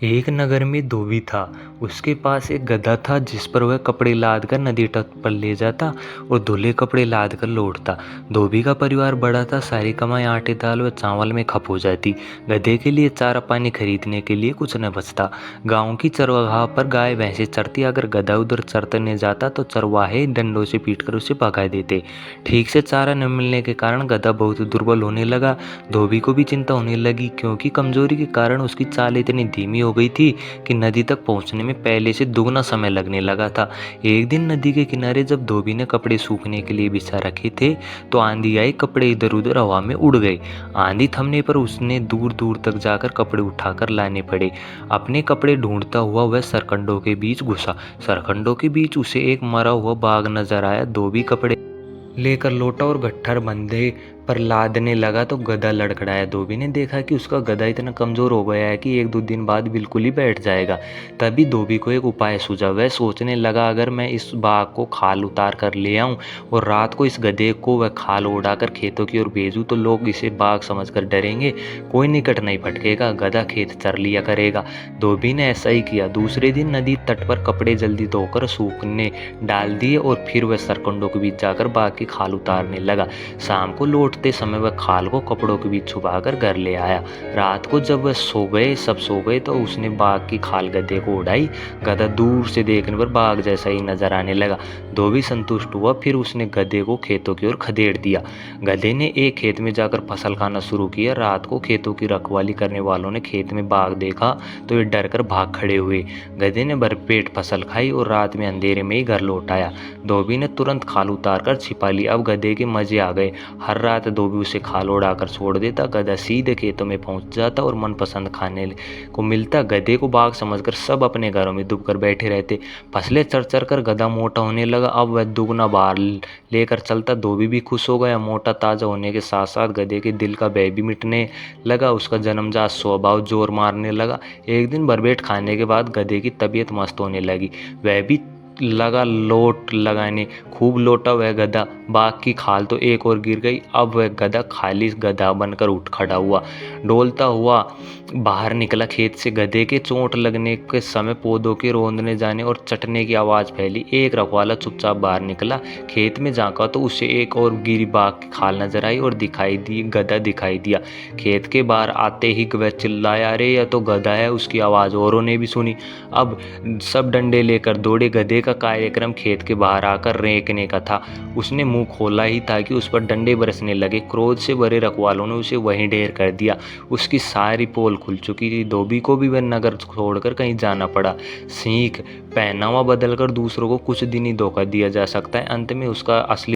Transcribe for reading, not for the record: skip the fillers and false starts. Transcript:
एक नगर में धोबी था। उसके पास एक गधा था जिस पर वह कपड़े लाद कर नदी तट पर ले जाता और धुले कपड़े लाद कर लौटता। धोबी का परिवार बड़ा था, सारी कमाई आटे दाल व चावल में खप हो जाती। गधे के लिए चारा पानी खरीदने के लिए कुछ न बचता। गांव की चरवाहा पर गाय भैंसे चरती, अगर गधा उधर चरने जाता तो चरवाहे डंडों से पीटकर उसे भगा देते। ठीक से चारा न मिलने के कारण गधा बहुत दुर्बल होने लगा। धोबी को भी चिंता होने लगी, क्योंकि कमजोरी के कारण उसकी चाल इतनी धीमी हो गई थी कि नदी तक पहुंचने में पहले से दुगना समय लगने लगा था। एक दिन नदी के किनारे जब धोबी ने कपड़े सूखने के लिए बिछा रखे थे तो आंधी आई, कपड़े इधर उधर हवा में उड़ गए। आंधी थमने पर उसने दूर दूर तक जाकर कपड़े उठाकर लाने पड़े। अपने कपड़े ढूंढता हुआ वह सरकंडों के बीच घुसा। सरकंडों के बीच उसे एक मरा हुआ बाघ नजर आया। धोबी कपड़े लेकर लौटा और गट्ठर बंधे पर लादने लगा तो गधा लड़खड़ाया। धोबी ने देखा कि उसका गधा इतना कमजोर हो गया है कि एक दो दिन बाद बिल्कुल ही बैठ जाएगा। तभी धोबी को एक उपाय सूझा। वह सोचने लगा, अगर मैं इस बाघ को खाल उतार कर ले आऊं और रात को इस गधे को वह खाल उड़ाकर खेतों की ओर भेजूं तो लोग इसे बाघ समझकर डरेंगे, कोई निकट नहीं भटकेगा, गधा खेत चर लिया करेगा। धोबी ने ऐसा ही किया। दूसरे दिन नदी तट पर कपड़े जल्दी धोकर सूखने डाल दिए और फिर वह सरकंडों के बीच जाकर बाघ की खाल उतारने लगा। शाम को लौटते समय वह खाल को कपड़ों के बीच छुपाकर घर ले आया। रात को जब वह सब सो गए तो उसने बाघ की खाल गधे को उड़ाई। गधा दूर से देखने पर बाघ जैसा ही नजर आने लगा। धोबी संतुष्ट हुआ। फिर उसने गधे को खेतों की ओर खदेड़ दिया। गधे ने एक खेत में जाकर फसल खाना शुरू किया। रात को खेतों की रखवाली करने वालों ने खेत में बाघ देखा तो वे डर कर भाग खड़े हुए। गधे ने भरपेट फसल खाई और रात में अंधेरे में ही घर लौट आया। धोबी ने तुरंत खाल उतार कर छिपा ली। अब गधे के मजे आ गए। हर रात धोबी उसे खाल उड़ाकर छोड़ देता। गधा सीधे खेतों में पहुंच जाता और मनपसंद खाने को मिलता। गधे को बाघ समझकर सब अपने घरों में दुबकर बैठे रहते। फसलें चर चर कर गधा मोटा होने लगा। अब वह दुगना भार लेकर चलता। धोबी भी खुश हो गया। मोटा ताजा होने के साथ साथ गधे के दिल का भय भी मिटने लगा। उसका जन्मजात स्वभाव जोर मारने लगा। एक दिन भरपेट खाने के बाद गधे की तबीयत मस्त होने लगी। वह भी लगा लोट लगाने। खूब लोटा वह गधा। बाघ की खाल तो एक और गिर गई। अब वह गधा खाली गधा बनकर उठ खड़ा हुआ, डोलता हुआ बाहर निकला खेत से। गधे के चोट लगने के समय पौधों के रौंदने जाने और चटने की आवाज फैली। एक रखवाला चुपचाप बाहर निकला। खेत में झांका तो उसे एक और गिरी बाघ की खाल नजर आई और गधा दिखाई दिया। खेत के बाहर आते ही वह चिल्लाया, अरे यह तो गधा है। उसकी आवाज औरों ने भी सुनी। अब सब डंडे लेकर दौड़े। गधे का कार्यक्रम खेत के बाहर आकर रेंकने का था। उसने मुंह खोला ही था कि उस पर डंडे बरसने लगे। क्रोध से भरे रखवालों ने उसे वहीं ढेर कर दिया। उसकी सारी पोल खुल चुकी थी। धोबी को भी वह नगर छोड़कर कहीं जाना पड़ा। सीख, पहनावा बदलकर दूसरों को कुछ दिन ही धोखा दिया जा सकता है। अंत में उसका असली